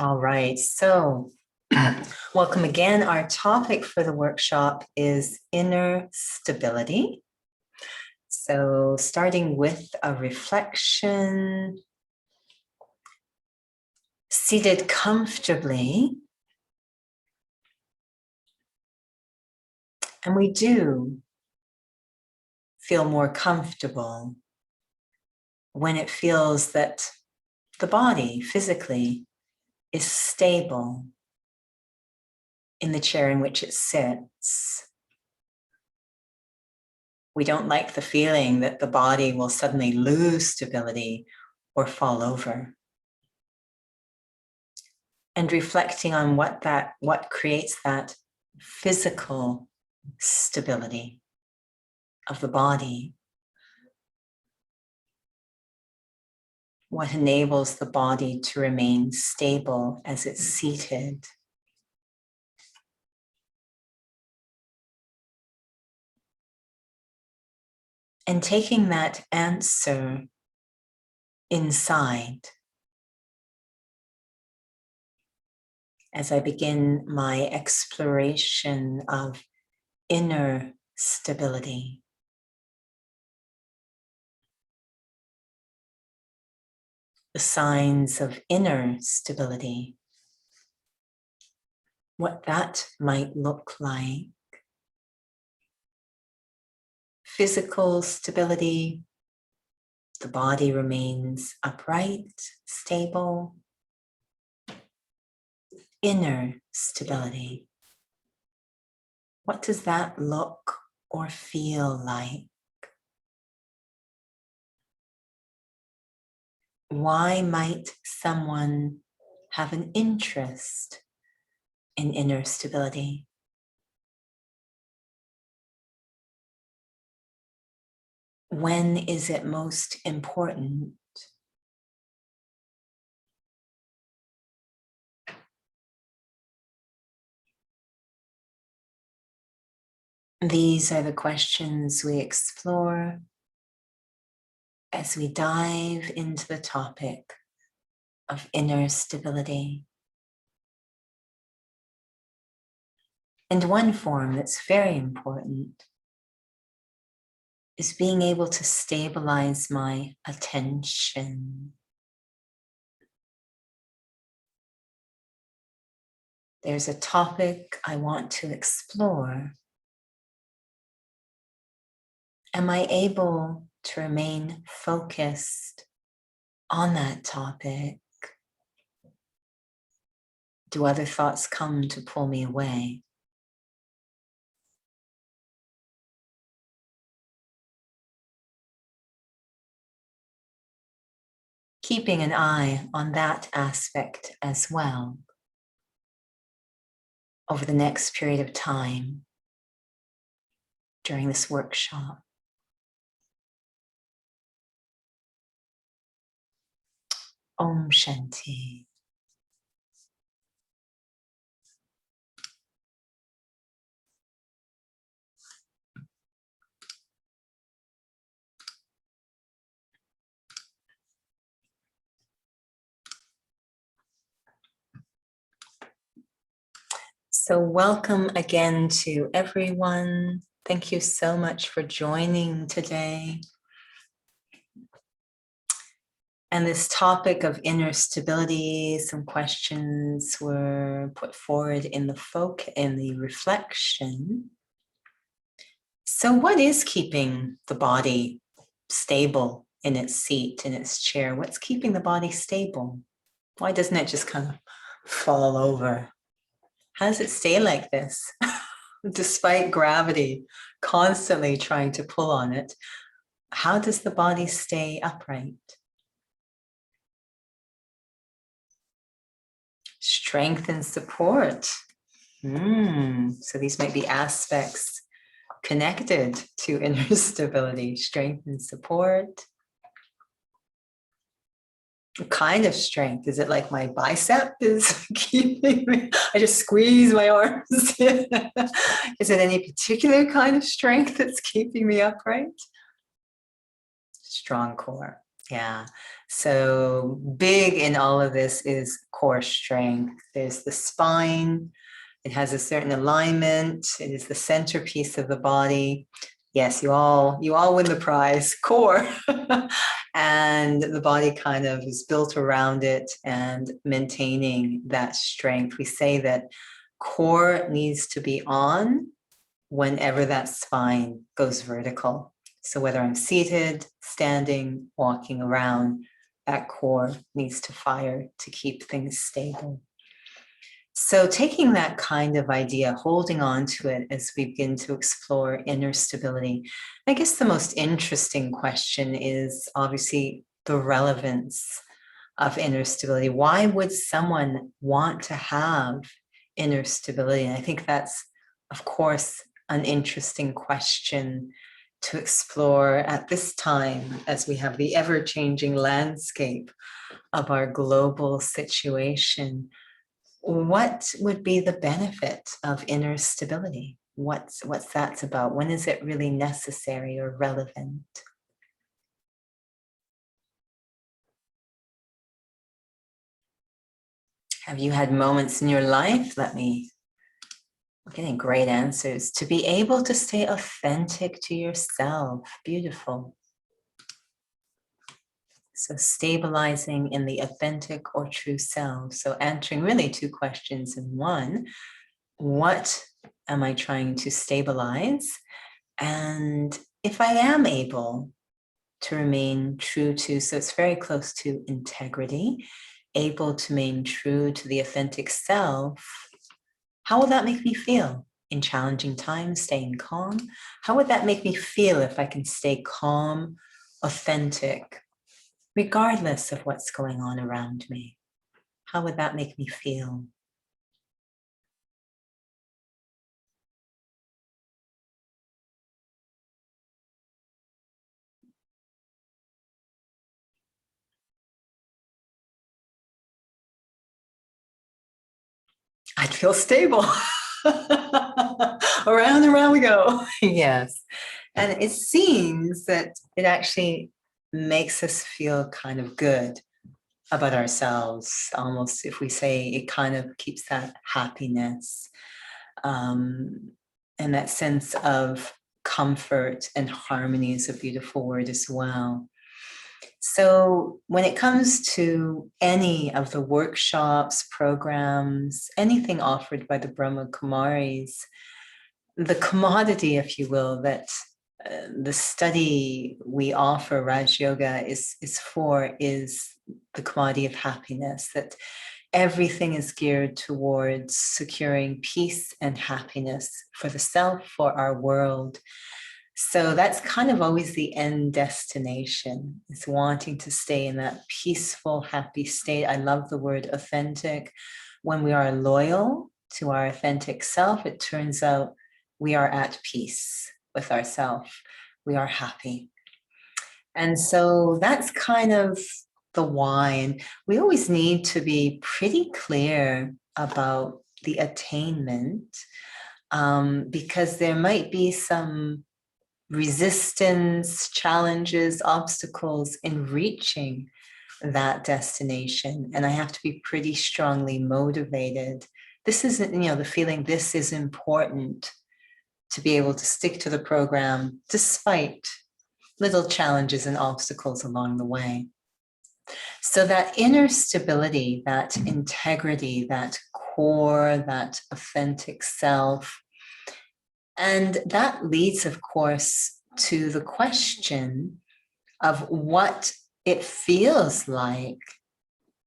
All right, so welcome again. Our topic for the workshop is inner stability. So starting with a reflection, seated comfortably. And we do feel more comfortable when it feels that the body physically is stable in the chair in which it sits. We don't like the feeling that the body will suddenly lose stability or fall over. And reflecting on what creates that physical stability of the body. What enables the body to remain stable as it's seated. And taking that answer inside as I begin my exploration of inner stability. The signs of inner stability. What that might look like. Physical stability, the body remains upright, stable. Inner stability. What does that look or feel like? Why might someone have an interest in inner stability? When is it most important? These are the questions we explore as we dive into the topic of inner stability. And one form that's very important is being able to stabilize my attention. There's a topic I want to explore. Am I able to remain focused on that topic? Do other thoughts come to pull me away? Keeping an eye on that aspect as well over the next period of time during this workshop. Om Shanti. So welcome again to everyone. Thank you so much for joining today. And this topic of inner stability, some questions were put forward in the reflection. So what is keeping the body stable in its seat, in its chair? What's keeping the body stable? Why doesn't it just kind of fall over? How does it stay like this? Despite gravity constantly trying to pull on it, how does the body stay upright? Strength and support. So these might be aspects connected to inner stability, strength and support. What kind of strength? Is it like my bicep is keeping me? I just squeeze my arms. Is it any particular kind of strength that's keeping me upright? Strong core. Yeah. So big in all of this is core strength. There's the spine. It has a certain alignment. It is the centerpiece of the body. Yes, you all win the prize, core. And the body kind of is built around it and maintaining that strength. We say that core needs to be on whenever that spine goes vertical. So whether I'm seated, standing, walking around, that core needs to fire to keep things stable. So taking that kind of idea, holding on to it as we begin to explore inner stability, I guess the most interesting question is obviously the relevance of inner stability. Why would someone want to have inner stability? And I think that's, of course, an interesting question to explore at this time as we have the ever-changing landscape of our global situation. What would be the benefit of inner stability? What's that about? When is it really necessary or relevant? Have you had moments in your life? I'm getting great answers. To be able to stay authentic to yourself. Beautiful. So stabilizing in the authentic or true self. So answering really two questions in one. What am I trying to stabilize? And if I am able to remain true to, so it's very close to integrity, able to remain true to the authentic self, how will that make me feel in challenging times, staying calm? How would that make me feel if I can stay calm, authentic, regardless of what's going on around me? How would that make me feel? I'd feel stable. Around and around we go. Yes. And it seems that it actually makes us feel kind of good about ourselves. Almost, if we say, it kind of keeps that happiness and that sense of comfort and harmony is a beautiful word as well. So when it comes to any of the workshops, programs, anything offered by the Brahma Kumaris, the commodity, if you will, that the study we offer, Raj Yoga, is the commodity of happiness, that everything is geared towards securing peace and happiness for the self, for our world. So that's kind of always the end destination, is wanting to stay in that peaceful, happy state. I love the word authentic. When we are loyal to our authentic self, it turns out we are at peace with ourselves. We are happy. And so that's kind of the why. And we always need to be pretty clear about the attainment because there might be some resistance, challenges, obstacles in reaching that destination. And I have to be pretty strongly motivated. This isn't, the feeling this is important to be able to stick to the program despite little challenges and obstacles along the way. So that inner stability, that integrity, that core, that authentic self, and that leads, of course, to the question of what it feels like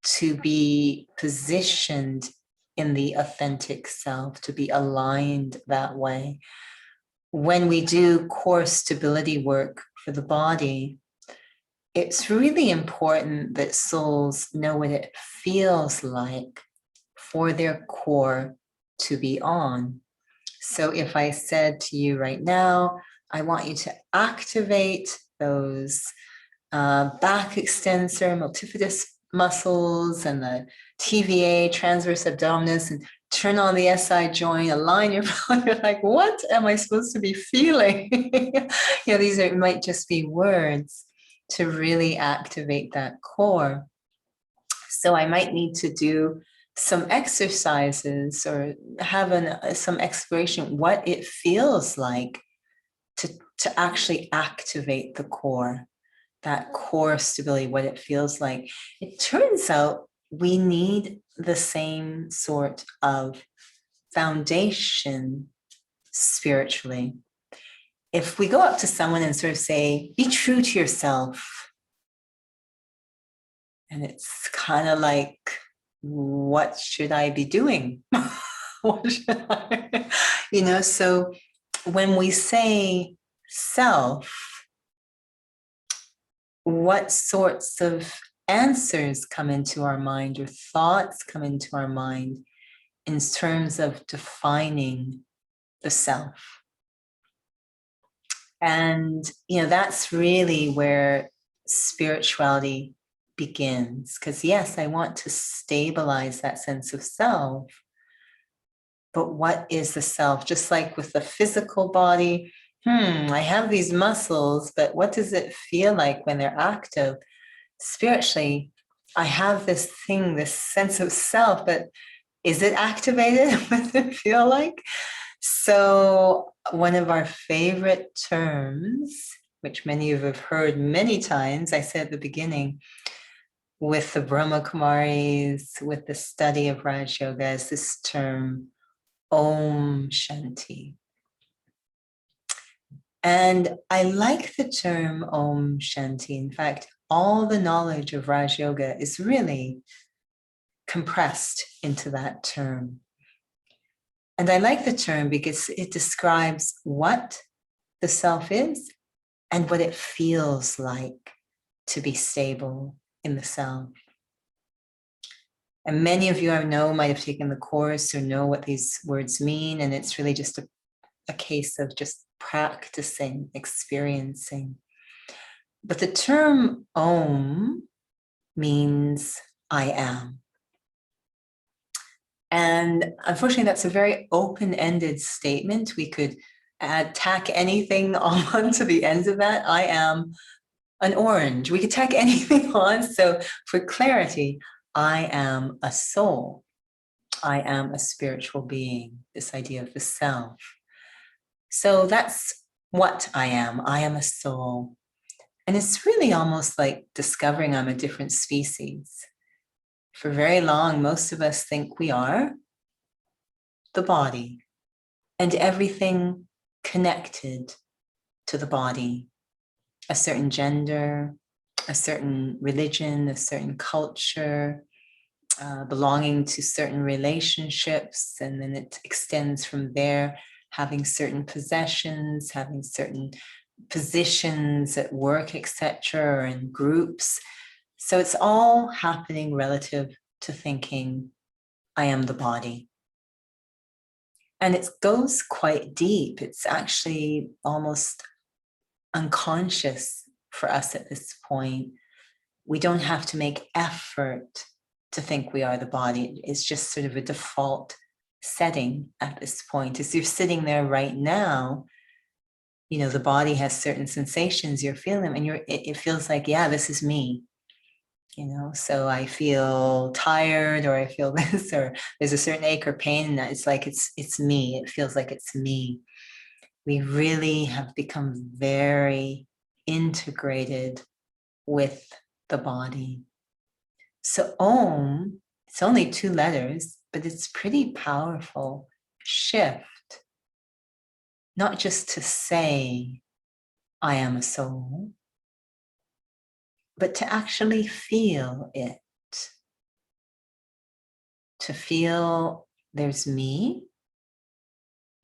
to be positioned in the authentic self, to be aligned that way. When we do core stability work for the body, it's really important that souls know what it feels like for their core to be on. So if I said to you right now, I want you to activate those back extensor, multifidus muscles and the TVA, transverse abdominis, and turn on the SI joint, align your body, you're like, what am I supposed to be feeling? These might just be words to really activate that core. So I might need to do some exercises or have some exploration, what it feels like to actually activate the core, that core stability, what it feels like. It turns out we need the same sort of foundation spiritually. If we go up to someone and sort of say, be true to yourself, and it's kind of like, what should I be doing? What should I? So when we say self, what sorts of answers come into our mind or thoughts come into our mind in terms of defining the self? And, that's really where spirituality begins. Because yes, I want to stabilize that sense of self. But what is the self? Just like with the physical body, I have these muscles, but what does it feel like when they're active? Spiritually, I have this thing, this sense of self, but is it activated? What does it feel like? So one of our favorite terms, which many of you have heard many times, I said at the beginning, with the Brahma Kumaris, with the study of Raj Yoga, is this term, Om Shanti. And I like the term Om Shanti. In fact, all the knowledge of Raj Yoga is really compressed into that term. And I like the term because it describes what the self is and what it feels like to be stable in the self. And many of you I know might have taken the course or know what these words mean. And it's really just a case of just practicing, experiencing. But the term Om means I am. And unfortunately, that's a very open-ended statement. We could tack anything on to the end of that. I am an orange. We could tack anything on. So for clarity, I am a soul. I am a spiritual being, this idea of the self. So that's what I am. I am a soul. And it's really almost like discovering I'm a different species. For very long, most of us think we are the body and everything connected to the body, a certain gender, a certain religion, a certain culture, belonging to certain relationships, and then it extends from there, having certain possessions, having certain positions at work, etc., and groups. So it's all happening relative to thinking, I am the body. And it goes quite deep. It's actually almost unconscious for us at this point. We don't have to make effort to think we are the body. It's just sort of a default setting at this point. As you're sitting there right now, the body has certain sensations, you're feeling them, and it feels like, yeah, this is me. So I feel tired, or I feel this, or there's a certain ache or pain, and it's like it's me. It feels like it's me. We really have become very integrated with the body. So Om, it's only 2 letters, but it's pretty powerful shift. Not just to say, I am a soul, but to actually feel it. To feel there's me,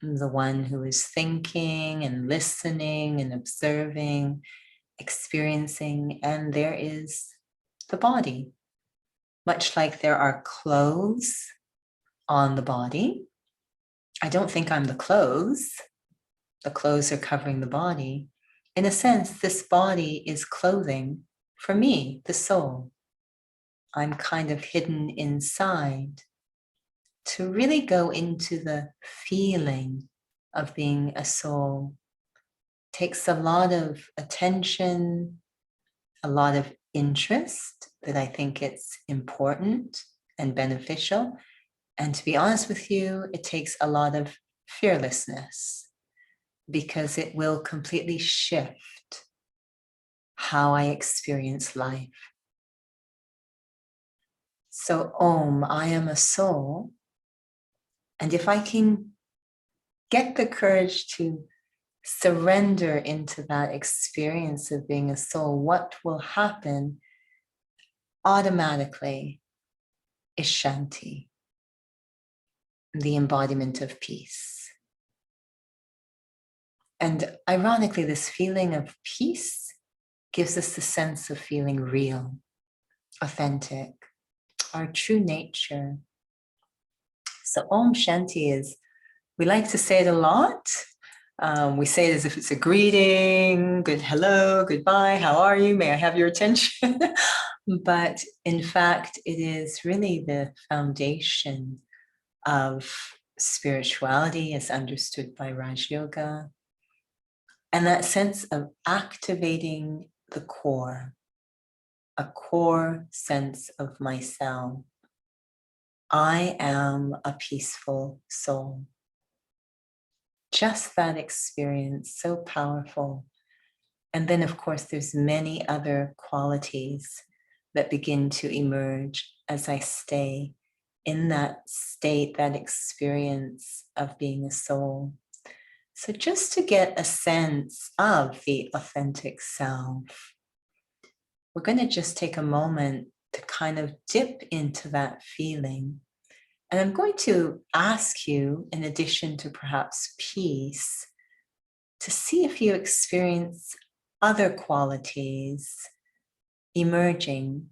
the one who is thinking and listening and observing, experiencing, and there is the body. Much like there are clothes on the body, I don't think I'm the clothes. The clothes are covering the body. In a sense, this body is clothing for me, the soul. I'm kind of hidden inside. To really go into the feeling of being a soul takes a lot of attention, a lot of interest, that I think it's important and beneficial. And to be honest with you, it takes a lot of fearlessness, because it will completely shift how I experience life. So, Om, I am a soul. And if I can get the courage to surrender into that experience of being a soul, what will happen automatically is Shanti, the embodiment of peace. And ironically, this feeling of peace gives us the sense of feeling real, authentic, our true nature. So Om Shanti is, we like to say it a lot. We say it as if it's a greeting, good hello, goodbye, how are you? May I have your attention? But in fact, it is really the foundation of spirituality as understood by Raj Yoga. And that sense of activating the core, a core sense of myself. I am a peaceful soul. Just that experience, so powerful. And then, of course, there's many other qualities that begin to emerge as I stay in that state, that experience of being a soul. So just to get a sense of the authentic self, we're going to just take a moment to kind of dip into that feeling. And I'm going to ask you, in addition to perhaps peace, to see if you experience other qualities emerging,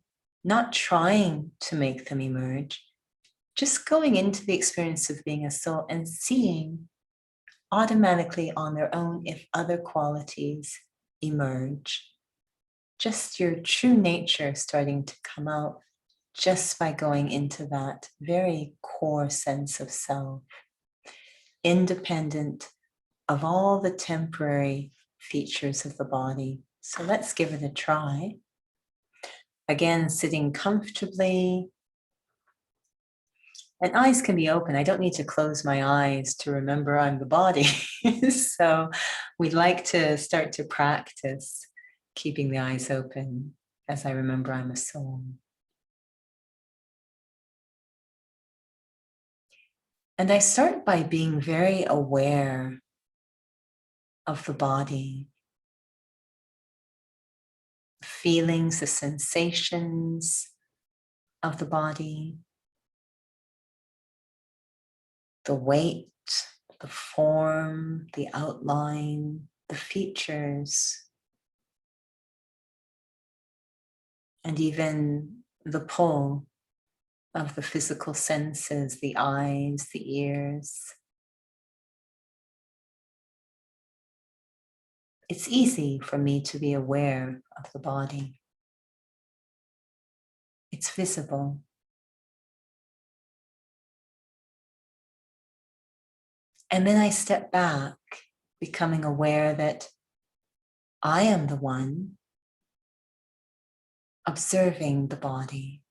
not trying to make them emerge, just going into the experience of being a soul and seeing automatically on their own if other qualities emerge. Just your true nature starting to come out just by going into that very core sense of self, independent of all the temporary features of the body. So let's give it a try. Again, sitting comfortably. And eyes can be open. I don't need to close my eyes to remember I'm the body. So we'd like to start to practice keeping the eyes open as I remember I'm a soul. And I start by being very aware of the body, feelings, the sensations of the body, the weight, the form, the outline, the features, and even the pull of the physical senses, the eyes, the ears. It's easy for me to be aware of the body. It's visible. And then I step back, becoming aware that I am the one observing the body.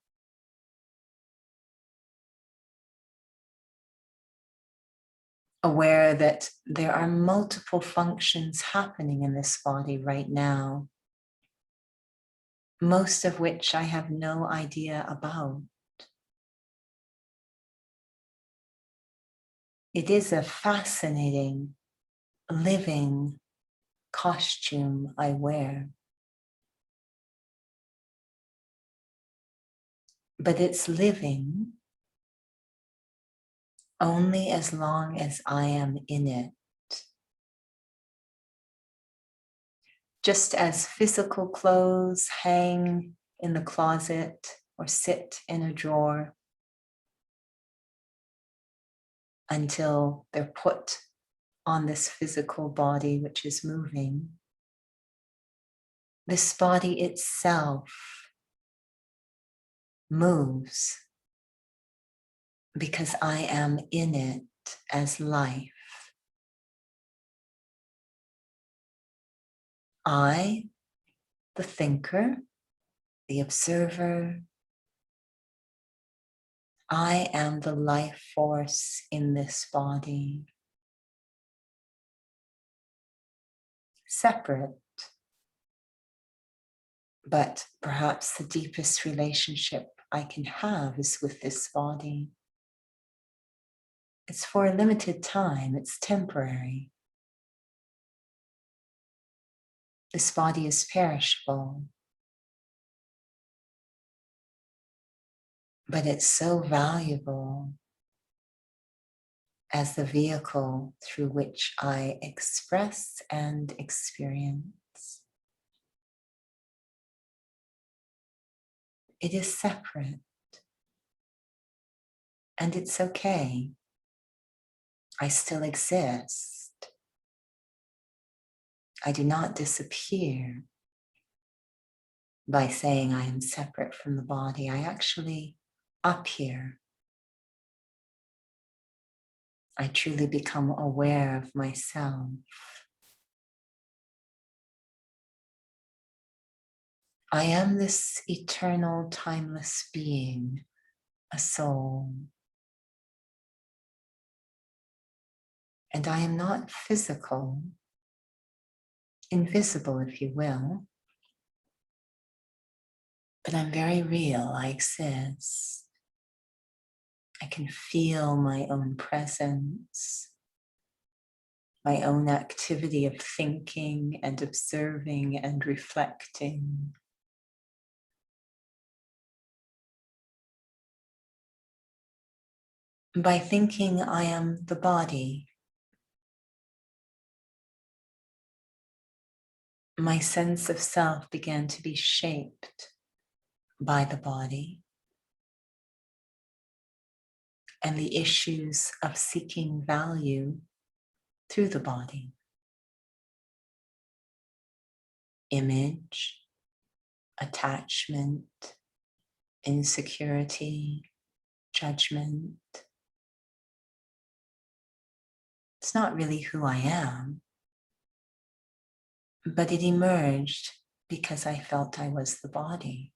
Aware that there are multiple functions happening in this body right now, most of which I have no idea about. It is a fascinating, living costume I wear. But it's living only as long as I am in it. Just as physical clothes hang in the closet or sit in a drawer until they're put on this physical body which is moving, this body itself moves because I am in it as life. I, the thinker, the observer. I am the life force in this body, separate, but perhaps the deepest relationship I can have is with this body. It's for a limited time, it's temporary. This body is perishable, but it's so valuable as the vehicle through which I express and experience. It is separate, and it's okay. I still exist. I do not disappear by saying I am separate from the body. I actually appear. I truly become aware of myself. I am this eternal, timeless being, a soul. And I am not physical, invisible, if you will, but I'm very real. I exist. I can feel my own presence, my own activity of thinking and observing and reflecting. By thinking I am the body, my sense of self began to be shaped by the body and the issues of seeking value through the body. Image, attachment, insecurity, judgment. It's not really who I am, but it emerged because I felt I was the body.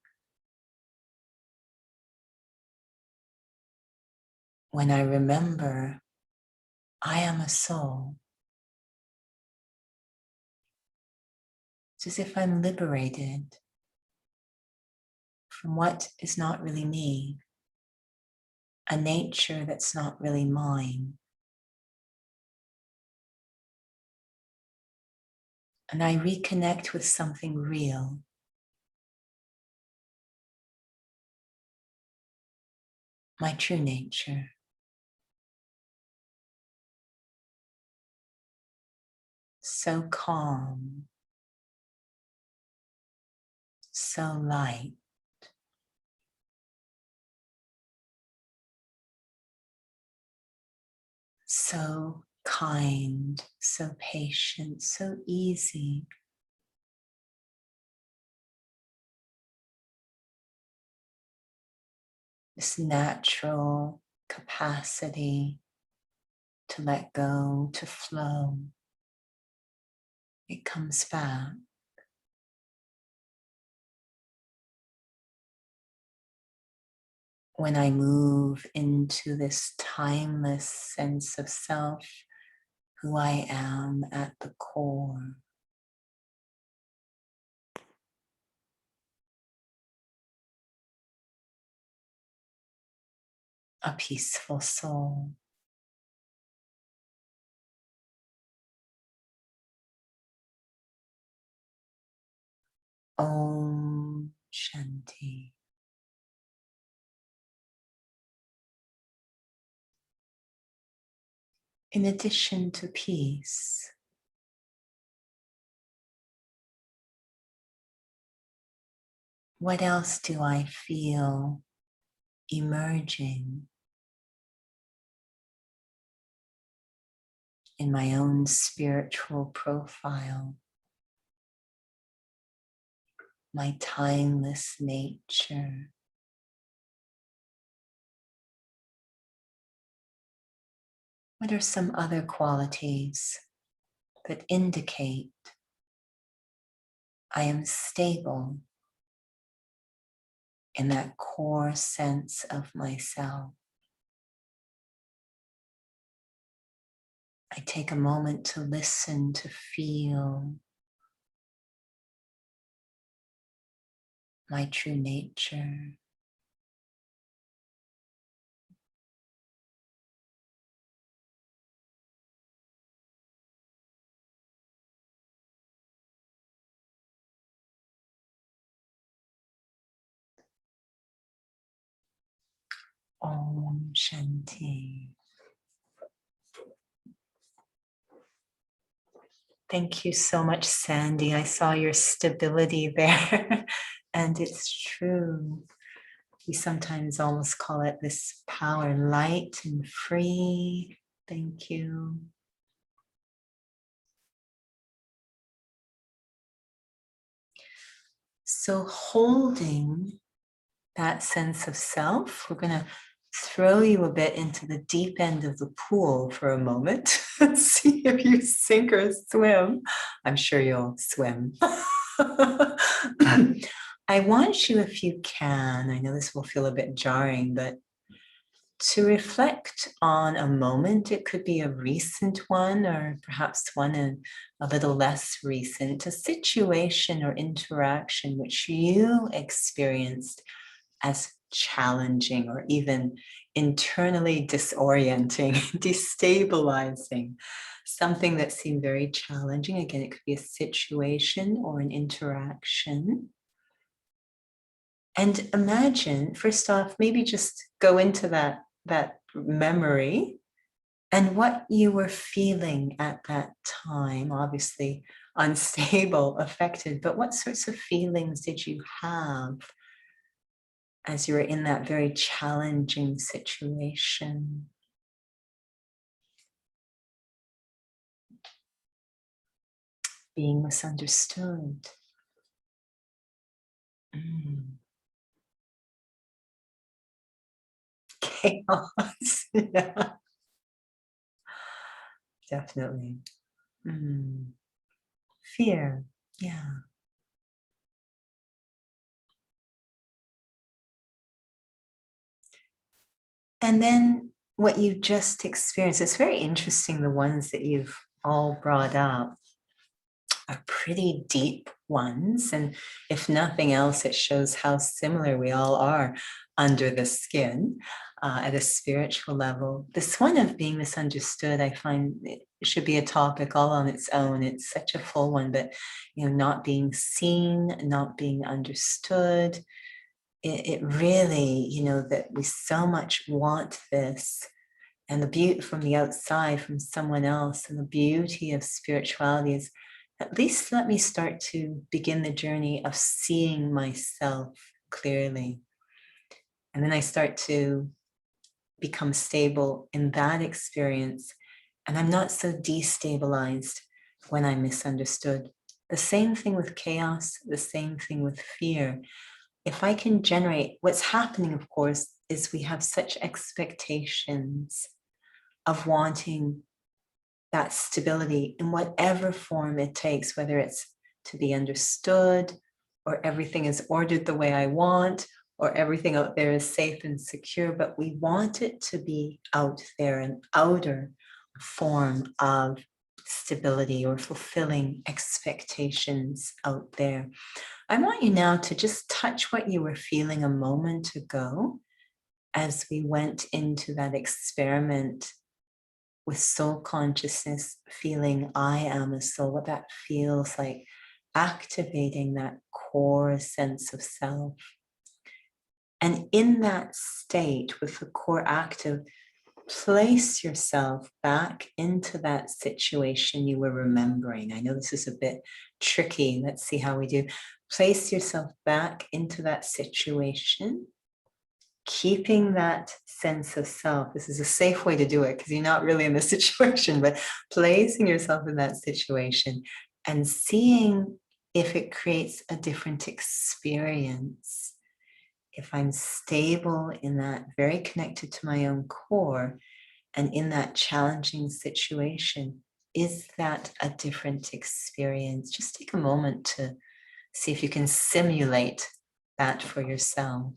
When I remember I am a soul, it's as if I'm liberated from what is not really me, a nature that's not really mine. And I reconnect with something real. My true nature. So calm, so light. So kind, so patient, so easy. This natural capacity to let go, to flow. It comes back. When I move into this timeless sense of self, who I am at the core. A peaceful soul. Om Shanti. In addition to peace, what else do I feel emerging in my own spiritual profile? My timeless nature. What are some other qualities that indicate I am stable in that core sense of myself. I take a moment to listen, to feel my true nature. Om Shanti. Thank you so much, Sandy. I saw your stability there, and it's true. We sometimes almost call it this power, light and free. Thank you. So holding that sense of self, we're going to throw you a bit into the deep end of the pool for a moment and see if you sink or swim. I'm sure you'll swim. I want you, if you can, I know this will feel a bit jarring, but to reflect on a moment. It could be a recent one, or perhaps one a little less recent, a situation or interaction which you experienced as challenging or even internally disorienting, destabilizing, something that seemed very challenging. Again, it could be a situation or an interaction. And imagine, first off, maybe just go into that memory and what you were feeling at that time. Obviously unstable, affected, but what sorts of feelings did you have as you were in that very challenging situation? Being misunderstood. Chaos. Yeah. Definitely. Fear. Yeah. And then what you just experienced, it's very interesting, the ones that you've all brought up are pretty deep ones. And if nothing else, it shows how similar we all are under the skin at a spiritual level. This one of being misunderstood, I find it should be a topic all on its own. It's such a full one, but not being seen, not being understood. It really, that we so much want this, and the beauty from the outside, from someone else, and the beauty of spirituality is, at least let me start to begin the journey of seeing myself clearly. And then I start to become stable in that experience. And I'm not so destabilized when I'm misunderstood. The same thing with chaos, the same thing with fear. If I can generate, what's happening, of course, is we have such expectations of wanting that stability in whatever form it takes, whether it's to be understood, or everything is ordered the way I want, or everything out there is safe and secure, but we want it to be out there, an outer form of stability or fulfilling expectations out there. I want you now to just touch what you were feeling a moment ago as we went into that experiment with soul consciousness, feeling I am a soul, what that feels like, activating that core sense of self. And in that state, with the core active, place yourself back into that situation you were remembering. I know this is a bit tricky. Let's see how we do. Place yourself back into that situation, keeping that sense of self. This is a safe way to do it because you're not really in the situation, but placing yourself in that situation and seeing if it creates a different experience. If I'm stable in that, very connected to my own core, and in that challenging situation, is that a different experience? Just take a moment to see if you can simulate that for yourself.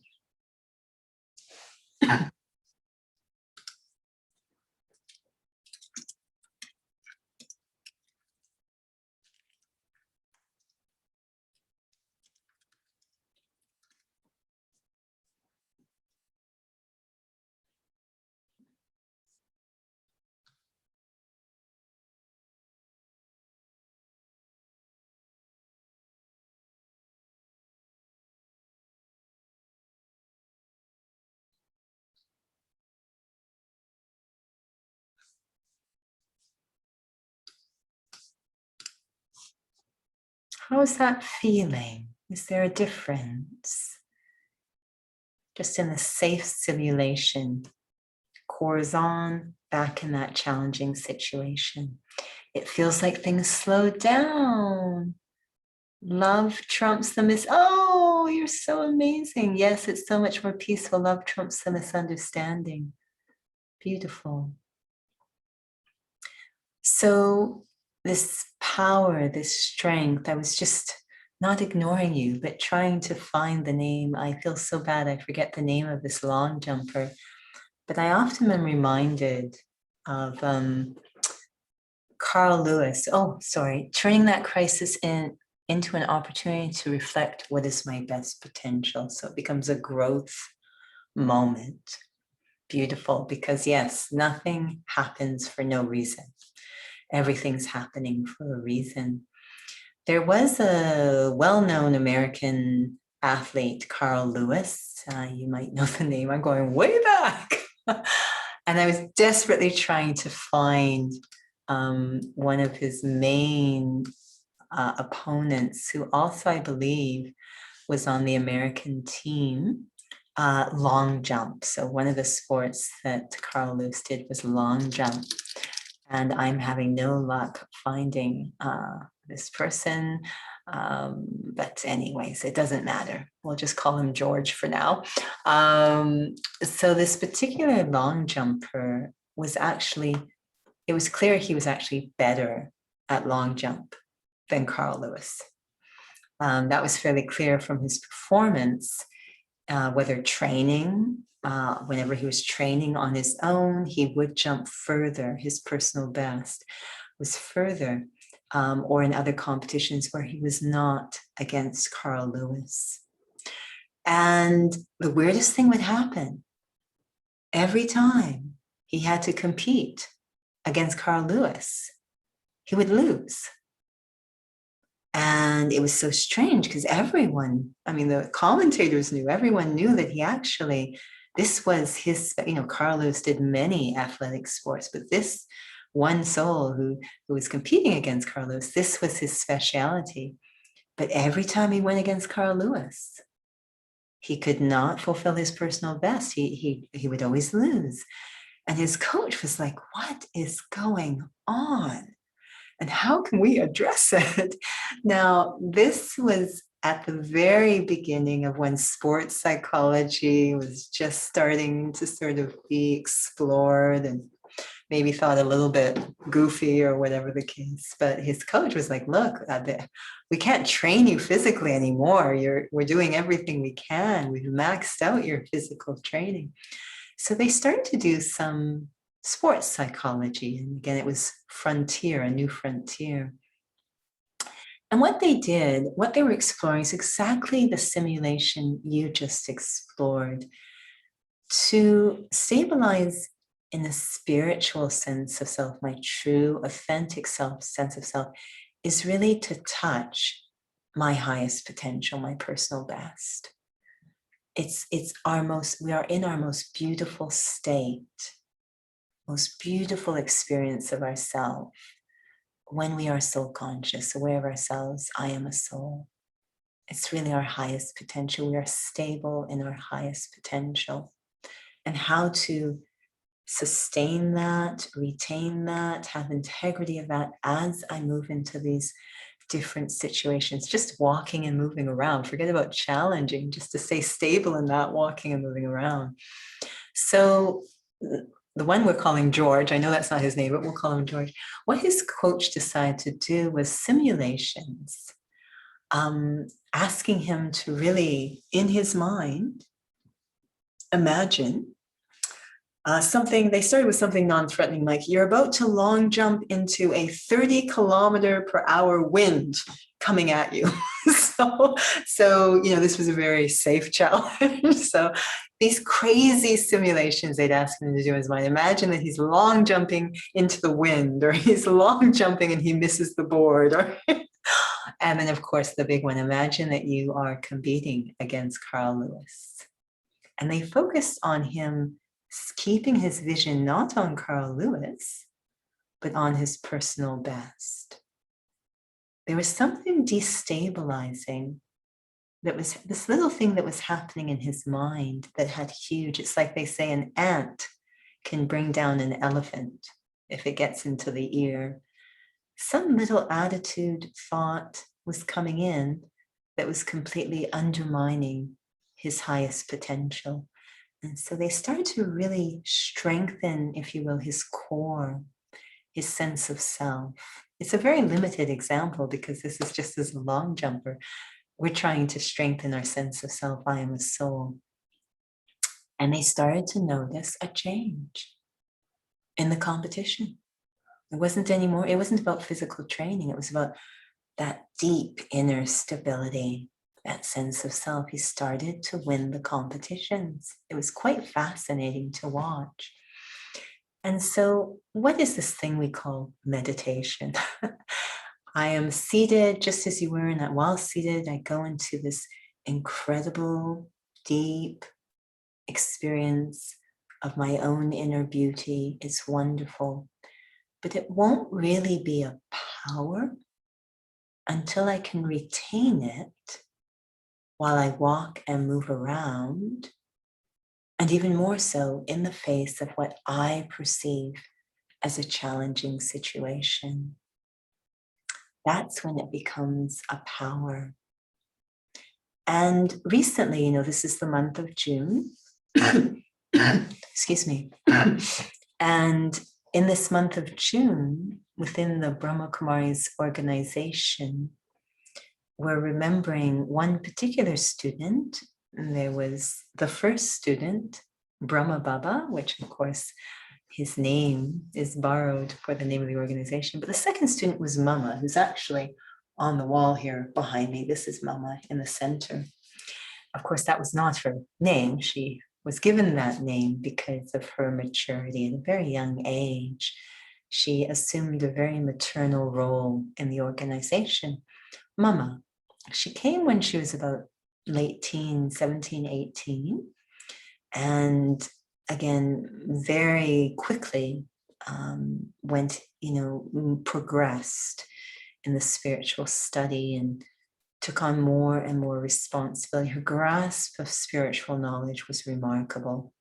How's that feeling? Is there a difference? Just in a safe simulation, Corazon back in that challenging situation. It feels like things slow down. Love trumps the oh, you're so amazing. Yes, it's so much more peaceful. Love trumps the misunderstanding. Beautiful. So this power, this strength, I was just not ignoring you, but trying to find the name. I feel so bad. I forget the name of this long jumper, but I often am reminded of Carl Lewis. Oh, sorry. Turning that crisis into an opportunity to reflect what is my best potential. So it becomes a growth moment. Beautiful, because yes, nothing happens for no reason. Everything's happening for a reason. There was a well-known American athlete, Carl Lewis. You might know the name. I'm going way back. And I was desperately trying to find one of his main opponents, who also, I believe, was on the American team, long jump. So one of the sports that Carl Lewis did was long jump. And I'm having no luck finding this person. But anyways, it doesn't matter. We'll just call him George for now. So this particular long jumper was actually, it was clear he was actually better at long jump than Carl Lewis. That was fairly clear from his performance, whether training, whenever he was training on his own, he would jump further. His personal best was further, or in other competitions where he was not against Carl Lewis. And the weirdest thing would happen. Every time he had to compete against Carl Lewis, he would lose. And it was so strange because everyone, I mean, the commentators knew, everyone knew that he actually, this was his, Carl Lewis did many athletic sports, but this one soul who was competing against Carl Lewis, this was his specialty. But every time he went against Carl Lewis, he could not fulfill his personal best. He would always lose. And his coach was like, what is going on? And how can we address it? Now, this was at the very beginning of when sports psychology was just starting to sort of be explored and maybe thought a little bit goofy or whatever the case. But his coach was like, look, we can't train you physically anymore. We're doing everything we can. We've maxed out your physical training. So they started to do some sports psychology. And again, it was frontier, a new frontier. And what they did, what they were exploring is exactly the simulation you just explored. To stabilize in a spiritual sense of self, my true, authentic sense of self, is really to touch my highest potential, my personal best. We are in our most beautiful state, most beautiful experience of ourself when we are soul conscious, aware of ourselves. I am a soul. It's really our highest potential. We are stable in our highest potential. And how to sustain that, retain that, have integrity of that as I move into these different situations, just walking and moving around. Forget about challenging, just to stay stable in that, walking and moving around. So the one we're calling George, I know that's not his name, but we'll call him George. What his coach decided to do was simulations, asking him to really, in his mind, imagine They started with something non-threatening, like you're about to long jump into a 30-kilometer-per-hour wind coming at you. so, this was a very safe challenge. So these crazy simulations they'd ask him to do in his mind. Imagine that he's long jumping into the wind, or he's long jumping and he misses the board. And then, of course, the big one, imagine that you are competing against Carl Lewis. And they focused on him keeping his vision not on Carl Lewis, but on his personal best. There was something destabilizing that was this little thing that was happening in his mind that had huge, it's like they say an ant can bring down an elephant if it gets into the ear. Some little attitude, thought was coming in that was completely undermining his highest potential. And so they started to really strengthen, if you will, his core, his sense of self. It's a very limited example because this is just as a long jumper. We're trying to strengthen our sense of self. I am a soul. And they started to notice a change in the competition. It wasn't about physical training. It was about that deep inner stability, that sense of self. He started to win the competitions. It was quite fascinating to watch. And so, what is this thing we call meditation? I am seated just as you were, and that while seated, I go into this incredible, deep experience of my own inner beauty. It's wonderful, but it won't really be a power until I can retain it while I walk and move around, and even more so in the face of what I perceive as a challenging situation. That's when it becomes a power. And recently, this is the month of June. Excuse me. And in this month of June, within the Brahma Kumaris organization, we're remembering one particular student. And there was the first student, Brahma Baba, which of course his name is borrowed for the name of the organization. But the second student was Mama, who's actually on the wall here behind me. This is Mama in the center. Of course, that was not her name. She was given that name because of her maturity at a very young age. She assumed a very maternal role in the organization. Mama. She came when she was about late teens, 17, 18. And again, very quickly progressed in the spiritual study and took on more and more responsibility. Her grasp of spiritual knowledge was remarkable.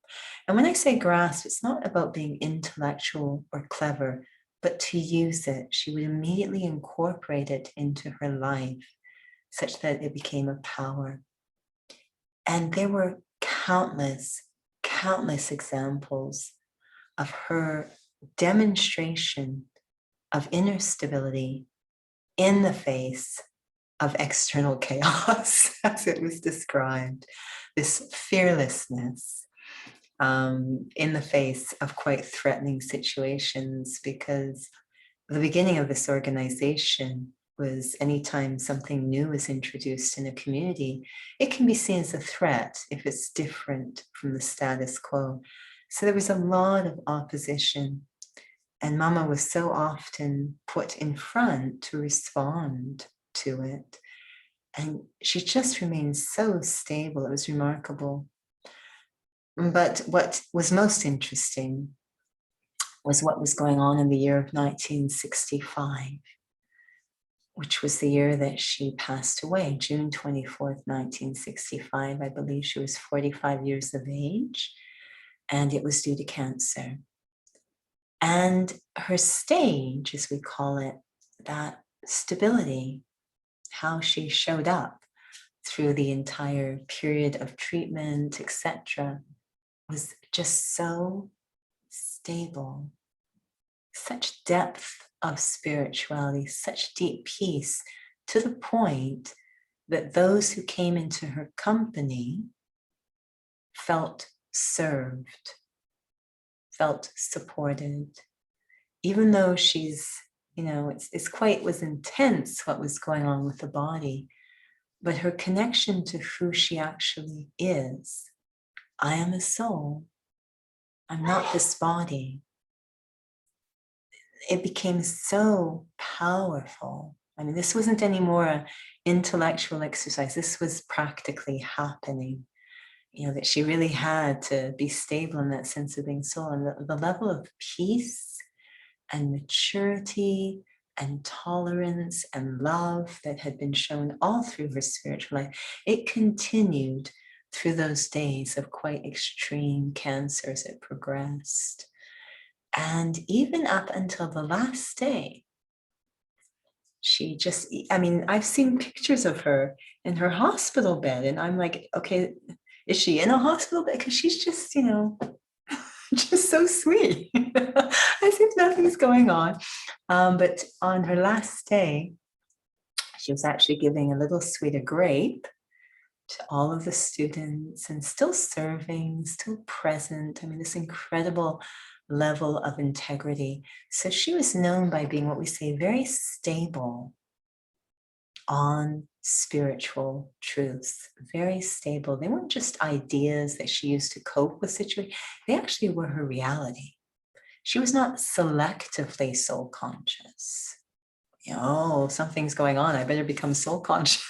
And when I say grasp, it's not about being intellectual or clever, but to use it. She would immediately incorporate it into her life such that it became a power. And there were countless examples of her demonstration of inner stability in the face of external chaos, as it was described, this fearlessness in the face of quite threatening situations, because the beginning of this organization was anytime something new is introduced in a community, it can be seen as a threat if it's different from the status quo. So there was a lot of opposition, and Mama was so often put in front to respond to it. And she just remained so stable. It was remarkable. But what was most interesting was what was going on in the year of 1965, which was the year that she passed away, June 24th, 1965. I believe she was 45 years of age, and it was due to cancer. And her stage, as we call it, that stability, how she showed up through the entire period of treatment, etc., was just so stable. Such depth of spirituality, such deep peace, to the point that those who came into her company felt served. felt supported, even though she's, was intense what was going on with the body, but her connection to who she actually is. I am a soul. I'm not this body. It became so powerful. I mean, this wasn't anymore an intellectual exercise. This was practically happening. That she really had to be stable in that sense of being soul. And the level of peace and maturity and tolerance and love that had been shown all through her spiritual life, it continued through those days of quite extreme cancer as it progressed. And even up until the last day, she just, I've seen pictures of her in her hospital bed, and I'm like, okay, is she in a hospital bed? Because she's just, just so sweet, as if nothing's going on. But on her last day, she was actually giving a little sweet grape to all of the students, and still serving, still present. This incredible level of integrity. So she was known by being what we say very stable on spiritual truths, very stable. They weren't just ideas that she used to cope with situations. They actually were her reality. She was not selectively soul conscious. Something's going on, I better become soul conscious.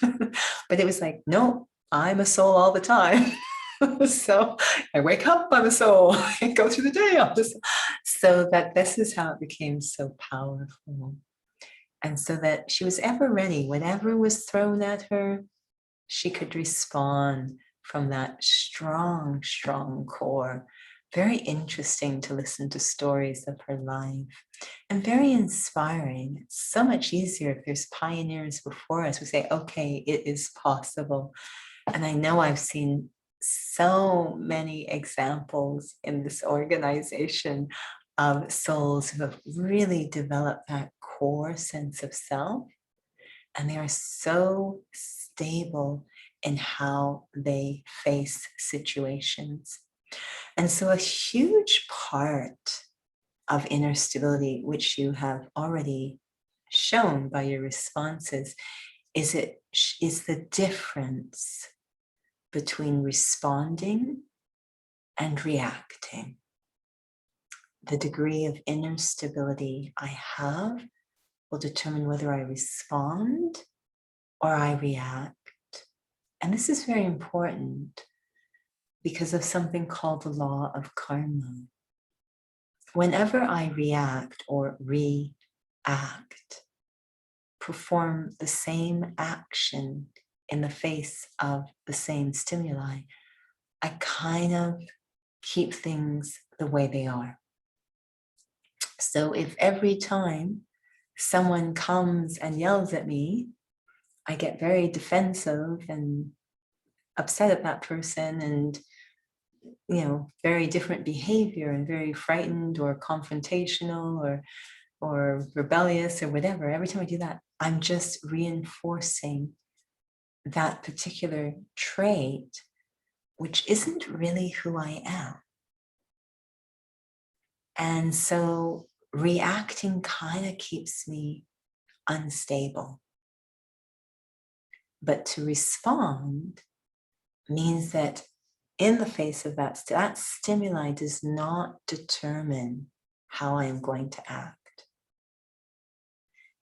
But it was like, no, I'm a soul all the time. So I wake up, I'm a soul. I go through the day, I'm a soul. So that this is how it became so powerful. And so that she was ever ready. Whatever was thrown at her, she could respond from that strong, strong core. Very interesting to listen to stories of her life, and very inspiring. It's so much easier if there's pioneers before us who say, okay, it is possible. And I know I've seen so many examples in this organization of souls who have really developed that core sense of self, and they are so stable in how they face situations. And so a huge part of inner stability, which you have already shown by your responses, is the difference between responding and reacting. The degree of inner stability I have will determine whether I respond or I react. And this is very important because of something called the law of karma. Whenever I react or react, perform the same action in the face of the same stimuli, I kind of keep things the way they are. So if every time someone comes and yells at me, I get very defensive and upset at that person, and very different behavior, and very frightened or confrontational or rebellious or whatever, every time I do that, I'm just reinforcing that particular trait, which isn't really who I am. And so reacting kind of keeps me unstable. But to respond means that in the face of that stimuli does not determine how I am going to act.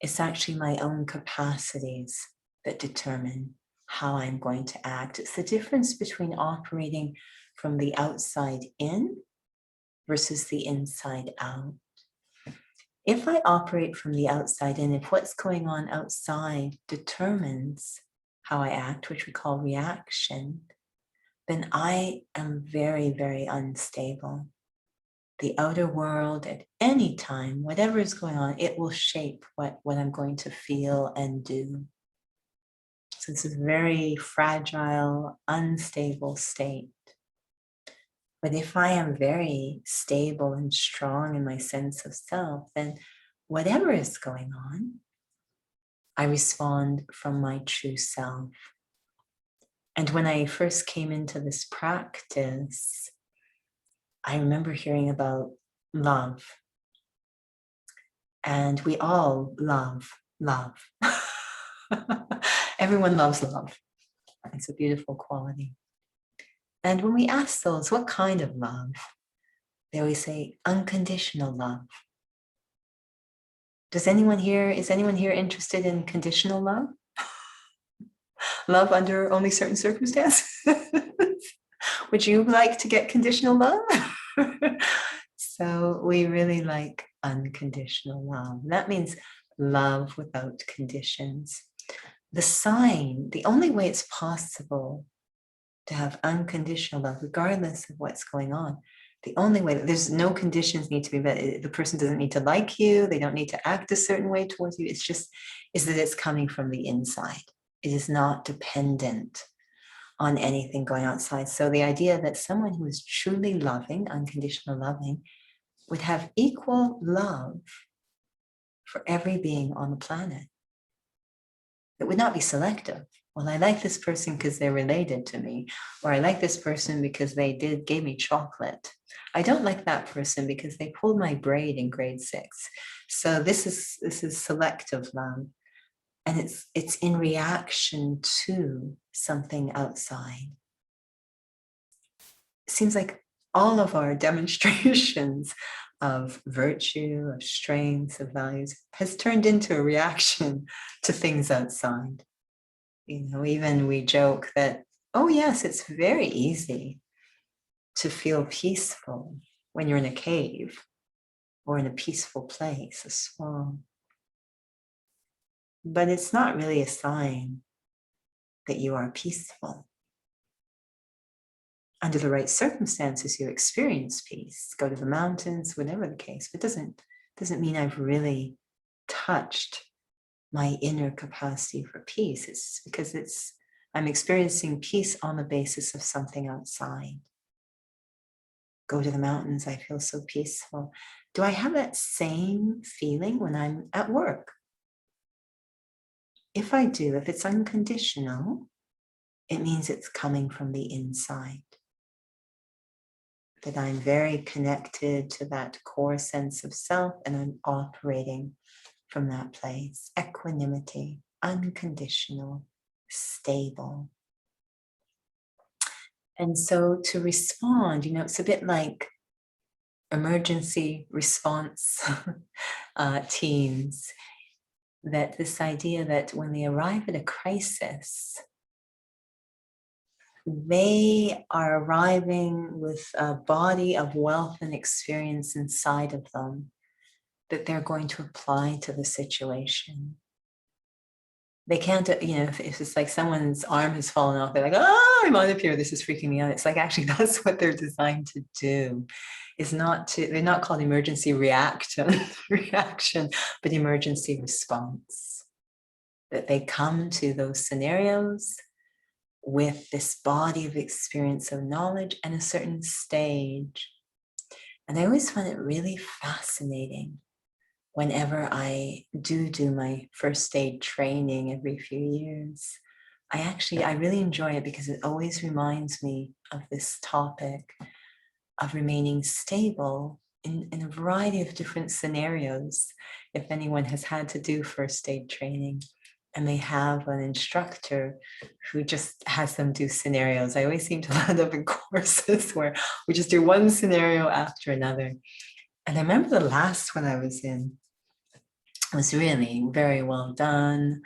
It's actually my own capacities that determine how I'm going to act. It's the difference between operating from the outside in versus the inside out. If I operate from the outside in, if what's going on outside determines how I act, which we call reaction, then I am very, very unstable. The outer world at any time, whatever is going on, it will shape what I'm going to feel and do. So it's a very fragile, unstable state. But if I am very stable and strong in my sense of self, then whatever is going on, I respond from my true self. And when I first came into this practice, I remember hearing about love. And we all love love. Everyone loves love. It's a beautiful quality. And when we ask those, what kind of love? They always say unconditional love. Is anyone here interested in conditional love? Love under only certain circumstances? Would you like to get conditional love? So we really like unconditional love. That means love without conditions. The only way it's possible to have unconditional love, regardless of what's going on, the only way, there's no conditions need to be met. The person doesn't need to like you. They don't need to act a certain way towards you. It's just, is that it's coming from the inside. It is not dependent on anything going outside. So the idea that someone who is truly loving, unconditional loving, would have equal love for every being on the planet. It would not be selective. Well, I like this person because they're related to me, or I like this person because they gave me chocolate. I don't like that person because they pulled my braid in grade 6. So this is selective love, and it's in reaction to something outside. It seems like all of our demonstrations of virtue, of strengths, of values has turned into a reaction to things outside. Even we joke that, oh yes, it's very easy to feel peaceful when you're in a cave or in a peaceful place, a swamp. But it's not really a sign that you are peaceful. Under the right circumstances, you experience peace. Go to the mountains, whatever the case. But it doesn't mean I've really touched my inner capacity for peace. It's because I'm experiencing peace on the basis of something outside. Go to the mountains, I feel so peaceful. Do I have that same feeling when I'm at work? If I do, if it's unconditional, it means it's coming from the inside. That I'm very connected to that core sense of self, and I'm operating from that place. Equanimity, unconditional, stable. And so to respond, it's a bit like emergency response teams, that this idea that when they arrive at a crisis, they are arriving with a body of wealth and experience inside of them that they're going to apply to the situation. They can't, if it's like someone's arm has fallen off, they're like, oh, I'm out of here, this is freaking me out. It's like, actually, that's what they're designed to do. They're not called emergency reaction, but emergency response. That they come to those scenarios with this body of experience of knowledge and a certain stage. And I always find it really fascinating whenever I do my first aid training every few years. I really enjoy it because it always reminds me of this topic of remaining stable in a variety of different scenarios. If anyone has had to do first aid training and they have an instructor who just has them do scenarios, I always seem to land up in courses where we just do one scenario after another. And I remember the last one I was in was really very well done.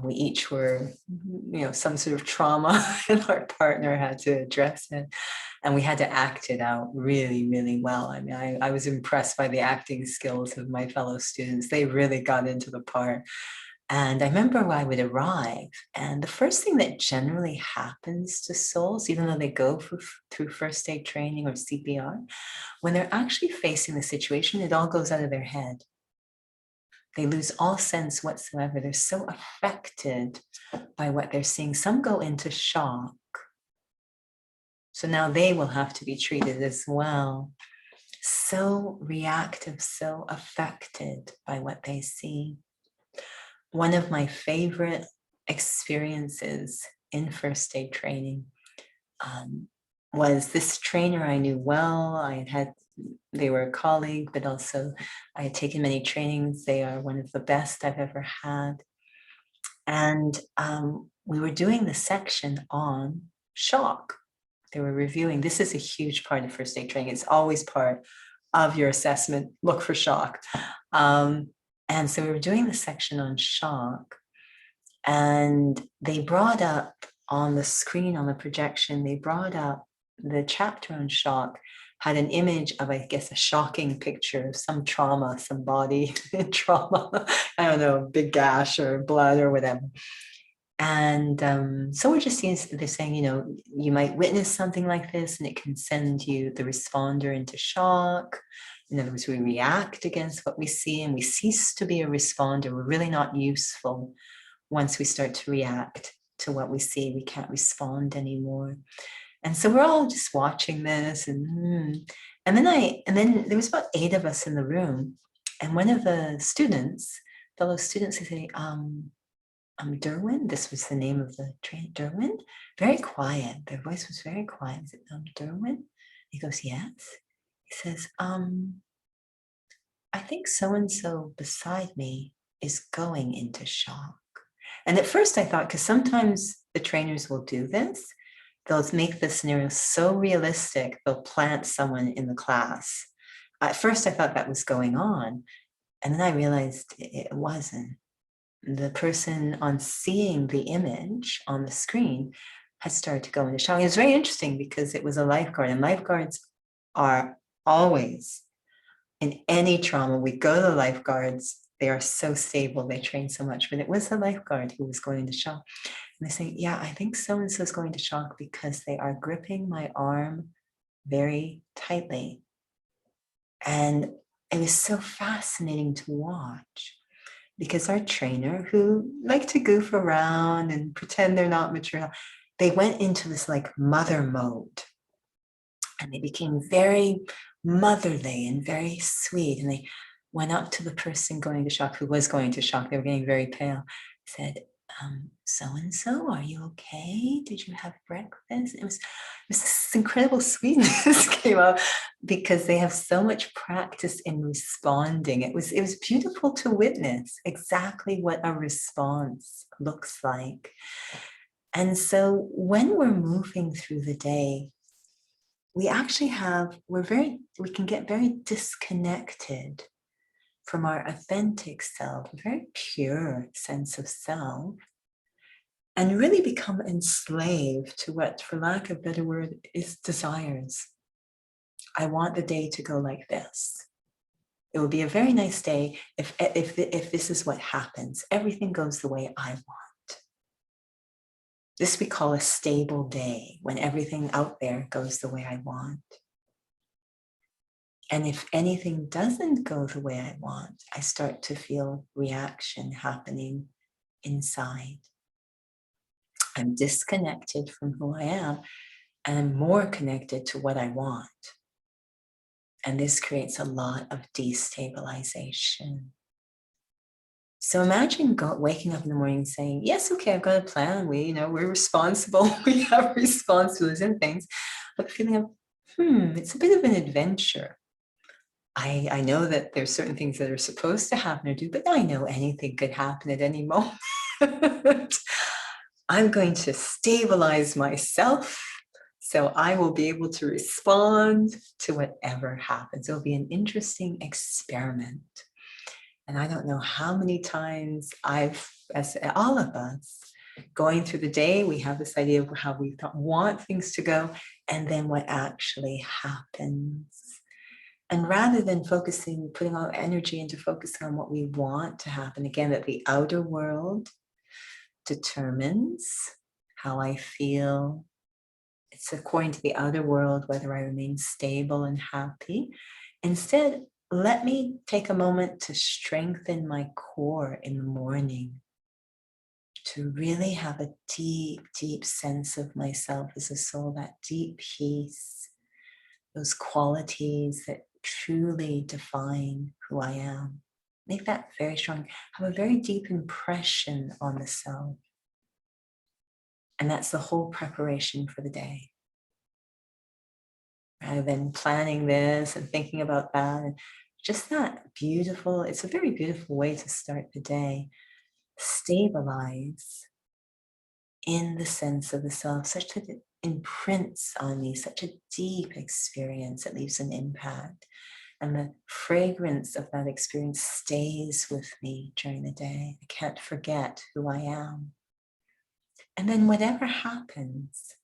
We each were, some sort of trauma, and our partner had to address it. And we had to act it out really, really well. I mean, I was impressed by the acting skills of my fellow students. They really got into the part. And I remember I would arrive, and the first thing that generally happens to souls, even though they go through first aid training or CPR, when they're actually facing the situation, it all goes out of their head. They lose all sense whatsoever. They're so affected by what they're seeing. Some go into shock. So now they will have to be treated as well. So reactive, so affected by what they see. One of my favorite experiences in first aid training was this trainer I knew well. I had they were a colleague, but also I had taken many trainings. They are one of the best I've ever had. And we were doing the section on shock. They were reviewing. This is a huge part of first aid training. It's always part of your assessment. Look for shock. And so we were doing the section on shock, and they brought up on the screen, on the projection, they brought up the chapter on shock had an image of, I guess, a shocking picture of some trauma, some body trauma, I don't know, big gash or blood or whatever. And so we're just seeing, they're saying, you know, you might witness something like this and it can send you, the responder, into shock. In other words, we react against what we see and we cease to be a responder. We're really not useful once we start to react to what we see. We can't respond anymore. And so we're all just watching this, and then there was about 8 of us in the room, and one of the students, fellow students, they say, Derwin, this was the name of the trainer, Derwin, very quiet. Their voice was very quiet. Is it Derwin? He goes, yes. He says, I think so-and-so beside me is going into shock. And at first I thought, because sometimes the trainers will do this, they'll make the scenario so realistic, they'll plant someone in the class. At first I thought that was going on, and then I realized it wasn't. The person, on seeing the image on the screen, had started to go into shock. It was very interesting because it was a lifeguard, and lifeguards are always, in any trauma, we go to the lifeguards, they are so stable, they train so much, but it was a lifeguard who was going into shock. And they say, yeah, I think so-and-so is going to shock because they are gripping my arm very tightly. And it was so fascinating to watch, because our trainer, who like to goof around and pretend they're not mature, they went into this like mother mode, and they became very motherly and very sweet. And they went up to the person going to shock, who was going to shock. They were getting very pale. Said, so-and-so, are you okay? Did you have breakfast? It was this incredible sweetness came out, because they have so much practice in responding. It was beautiful to witness exactly what a response looks like. And so when we're moving through the day, we actually we can get very disconnected from our authentic self, a very pure sense of self, and really become enslaved to what, for lack of a better word, is desires. I want the day to go like this. It will be a very nice day if this is what happens. Everything goes the way I want. This we call a stable day, when everything out there goes the way I want. And if anything doesn't go the way I want, I start to feel reaction happening inside. I'm disconnected from who I am, and I'm more connected to what I want. And this creates a lot of destabilization. So imagine waking up in the morning saying, yes, okay, I've got a plan. We're responsible. We have responsibilities and things, but feeling of, it's a bit of an adventure. I know that there's certain things that are supposed to happen or do, but I know anything could happen at any moment. I'm going to stabilize myself so I will be able to respond to whatever happens. It'll be an interesting experiment. And I don't know how many times as all of us, going through the day, we have this idea of how we want things to go, and then what actually happens. And rather than putting all energy into focusing on what we want to happen, again, that the outer world determines how I feel. It's according to the outer world whether I remain stable and happy. Instead, let me take a moment to strengthen my core in the morning, to really have a deep, deep sense of myself as a soul, that deep peace, those qualities that truly define who I am. Make that very strong, have a very deep impression on the self. And that's the whole preparation for the day. rather than planning this and thinking about that. And just that beautiful, it's a very beautiful way to start the day. Stabilize in the sense of the self, such that it imprints on me, such a deep experience that leaves an impact. And the fragrance of that experience stays with me during the day. I can't forget who I am. And then whatever happens,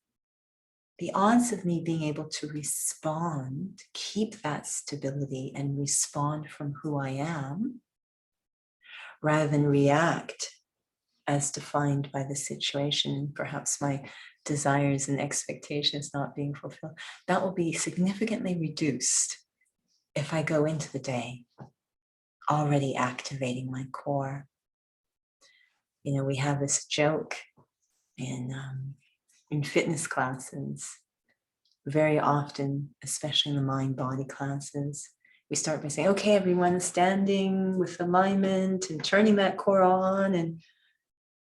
the odds of me being able to respond, keep that stability and respond from who I am, rather than react as defined by the situation, perhaps my desires and expectations not being fulfilled, that will be significantly reduced if I go into the day already activating my core. You know, we have this joke in fitness classes, very often, especially in the mind-body classes, we start by saying, okay, everyone, standing with alignment and turning that core on, and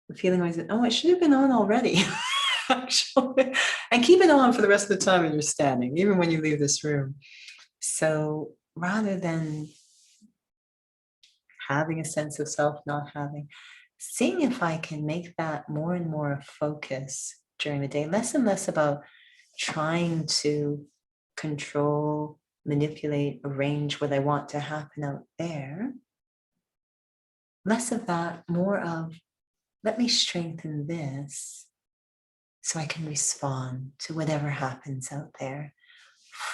the feeling always, oh, it should have been on already, actually. And keep it on for the rest of the time when you're standing, even when you leave this room. So rather than having a sense of self, not having, seeing if I can make that more and more a focus during the day, less and less about trying to control, manipulate, arrange what I want to happen out there. Less of that, more of, let me strengthen this so I can respond to whatever happens out there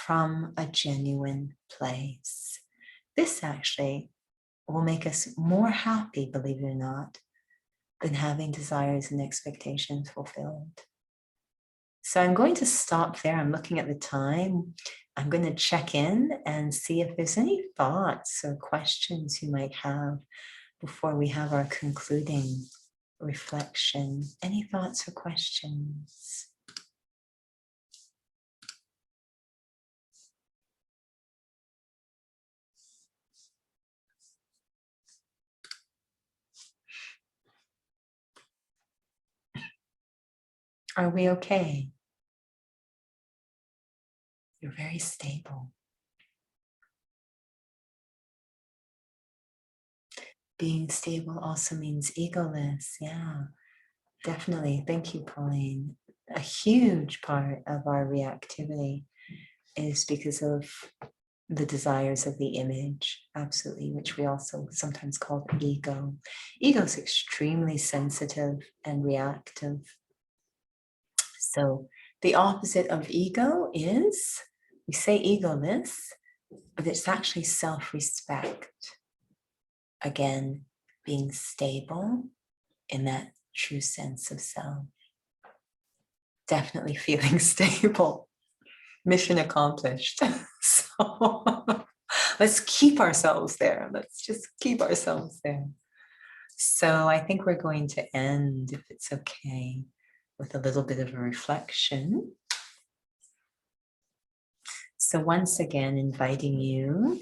from a genuine place. This actually will make us more happy, believe it or not, than having desires and expectations fulfilled. So I'm going to stop there. I'm looking at the time. I'm going to check in and see if there's any thoughts or questions you might have before we have our concluding reflection. Any thoughts or questions? Are we okay? You're very stable. Being stable also means egoless. Yeah, definitely. Thank you, Pauline. A huge part of our reactivity is because of the desires of the image, absolutely, which we also sometimes call ego. Ego is extremely sensitive and reactive. So the opposite of ego is, we say egoless, but it's actually self-respect. Again, being stable in that true sense of self. Definitely feeling stable. Mission accomplished. So let's keep ourselves there. Let's just keep ourselves there. So I think we're going to end, if it's okay, with a little bit of a reflection. So once again, inviting you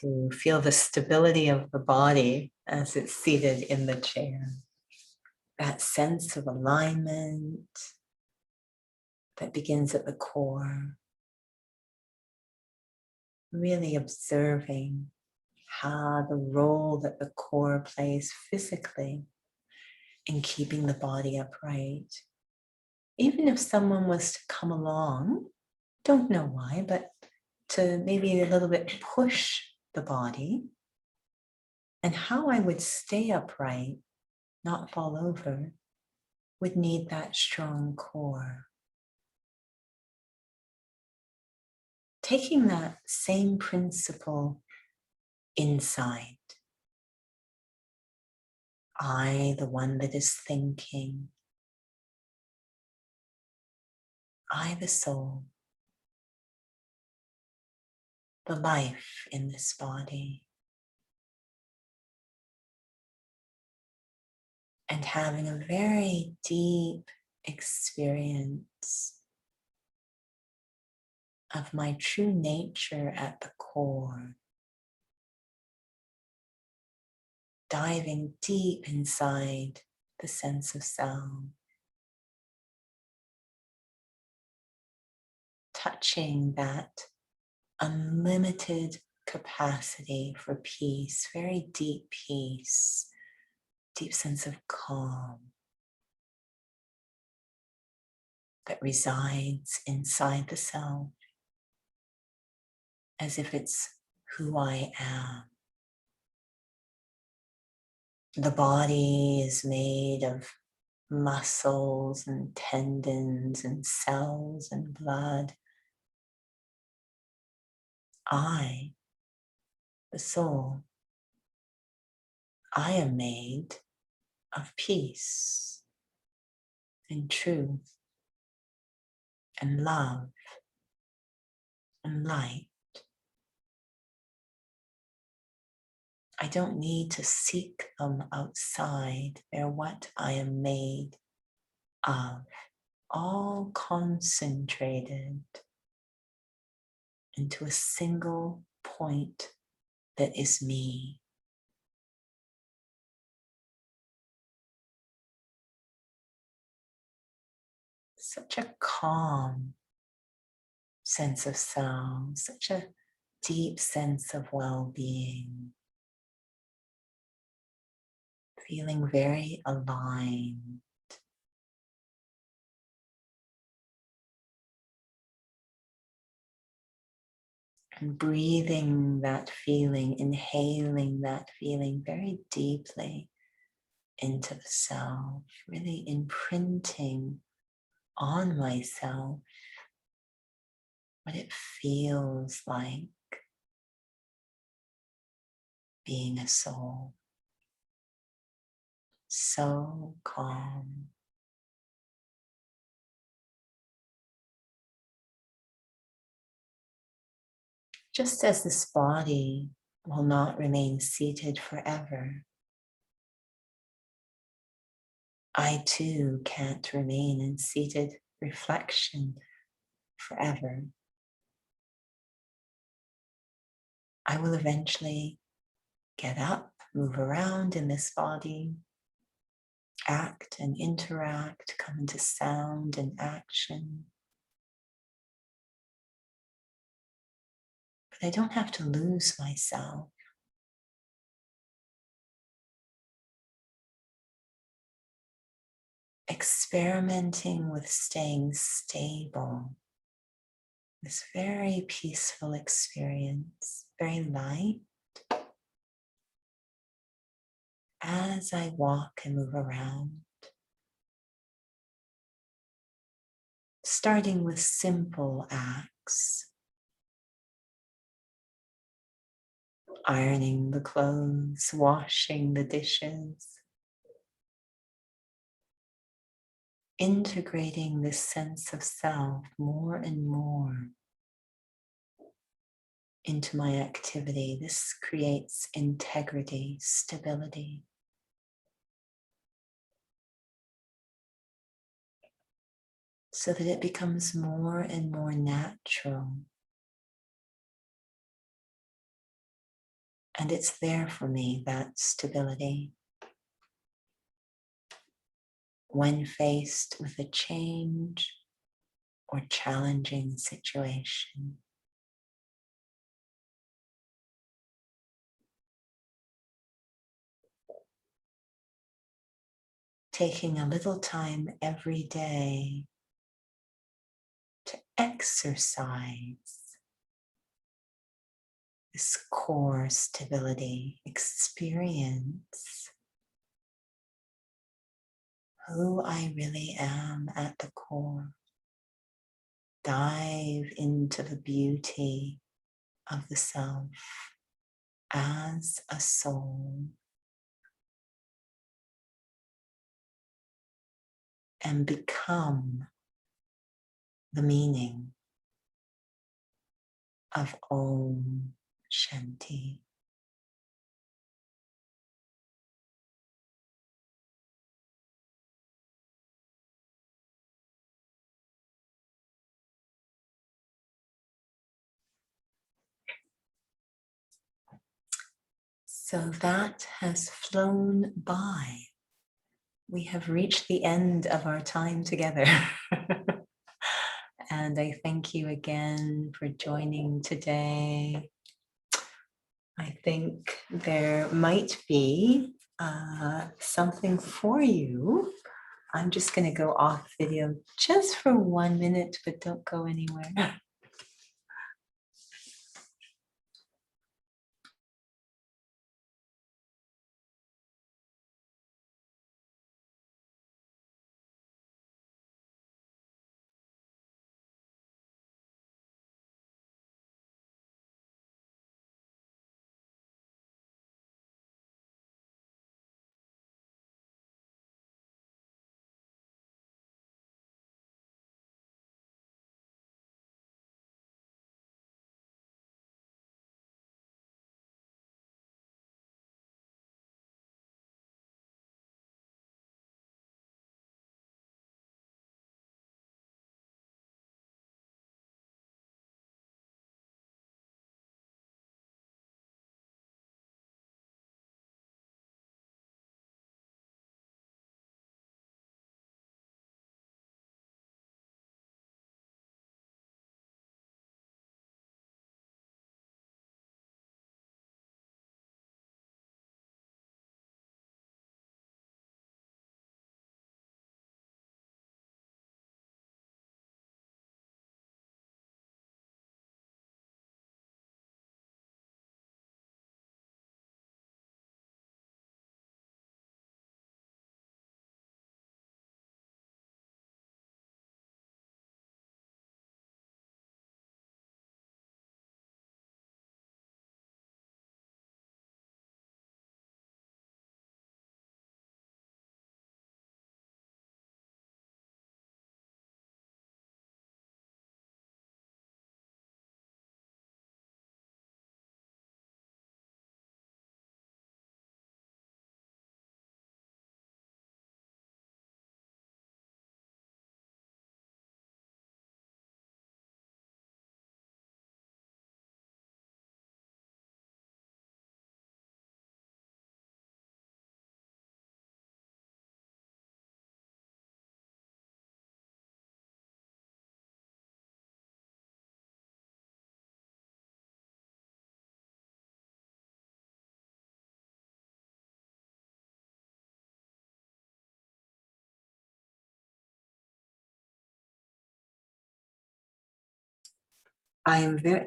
to feel the stability of the body as it's seated in the chair. That sense of alignment that begins at the core. Really observing how the role that the core plays physically in keeping the body upright. Even if someone was to come along, don't know why, but to maybe a little bit push the body, and how I would stay upright, not fall over, would need that strong core. Taking that same principle inside. I, the one that is thinking. I, the soul. The life in this body. And having a very deep experience of my true nature at the core. Diving deep inside the sense of self. touching that unlimited capacity for peace, very deep peace, deep sense of calm that resides inside the self as if it's who I am. The body is made of muscles and tendons and cells and blood. I, the soul, I am made of peace and truth and love and light. I don't need to seek them outside. They're what I am made of, all concentrated into a single point that is me. Such a calm sense of self, such a deep sense of well-being, feeling very aligned. And breathing that feeling, inhaling that feeling very deeply into the self, really imprinting on myself what it feels like being a soul. So calm. Just as this body will not remain seated forever, I too can't remain in seated reflection forever. I will eventually get up, move around in this body, act and interact, come into sound and action. But I don't have to lose myself. Experimenting with staying stable. This very peaceful experience, very light, as I walk and move around. Starting with simple acts. Ironing the clothes, washing the dishes. Integrating this sense of self more and more into my activity. This creates integrity, stability. So that it becomes more and more natural. And it's there for me, that stability. When faced with a change or challenging situation. Taking a little time every day to exercise this core stability, experience who I really am at the core. Dive into the beauty of the self as a soul. And become the meaning of Om Shanti. So that has flown by. We have reached the end of our time together. And And I thank you again for joining today. I think there might be something for you. I'm just going to go off video just for 1 minute, but don't go anywhere.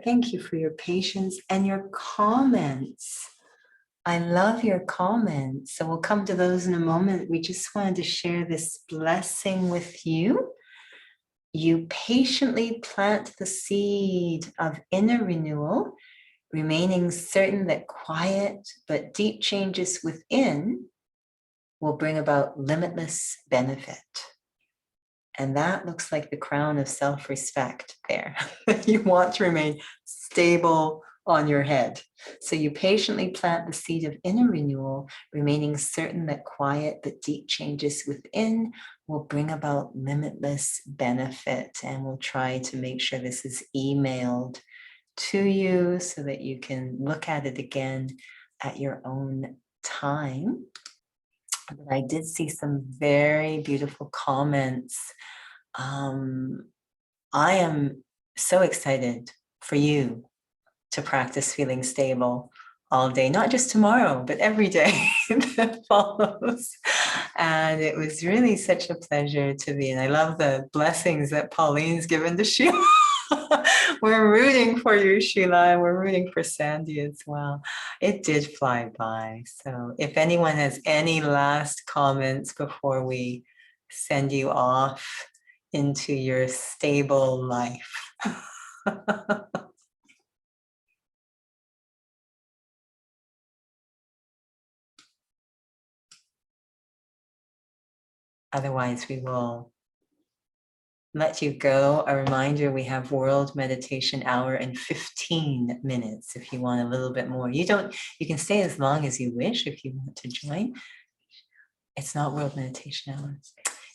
Thank you for your patience and your comments. I love your comments. So we'll come to those in a moment. We just wanted to share this blessing with you. You patiently plant the seed of inner renewal, remaining certain that quiet but deep changes within will bring about limitless benefit. And that looks like the crown of self-respect there. You want to remain stable on your head. So you patiently plant the seed of inner renewal, remaining certain that quiet but deep changes within will bring about limitless benefit. And we'll try to make sure this is emailed to you so that you can look at it again at your own time. But I did see some very beautiful comments. I am so excited for you to practice feeling stable all day, not just tomorrow, but every day that follows. And it was really such a pleasure to be, and I love the blessings that Pauline's given to Sheila. We're rooting for you, Sheila, and we're rooting for Sandy as well. It did fly by. So if anyone has any last comments before we send you off into your stable life. Otherwise, we will let you go. A reminder, we have World Meditation Hour in 15 minutes if you want a little bit more. You can stay as long as you wish if you want to join. It's not World Meditation Hour.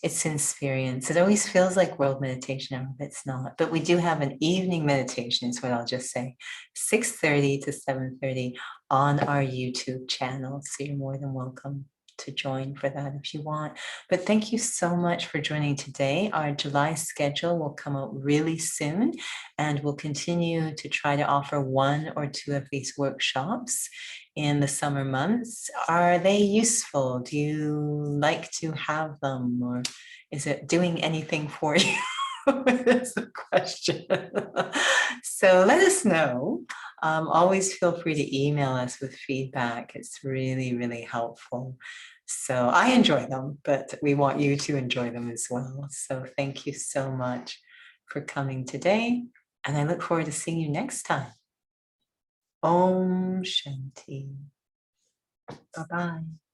It's Insperience. It always feels like World Meditation Hour, but it's not. But we do have an evening meditation, is what I'll just say, 6:30 to 7:30 on our YouTube channel. So you're more than welcome to join for that if you want. But thank you so much for joining today. Our July schedule will come out really soon, and we'll continue to try to offer 1 or 2 of these workshops in the summer months. Are they useful? Do you like to have them, or is it doing anything for you? That's the question. So let us know. Always feel free to email us with feedback. It's really, really helpful. So I enjoy them, but we want you to enjoy them as well. So thank you so much for coming today, and I look forward to seeing you next time. Om Shanti. Bye-bye.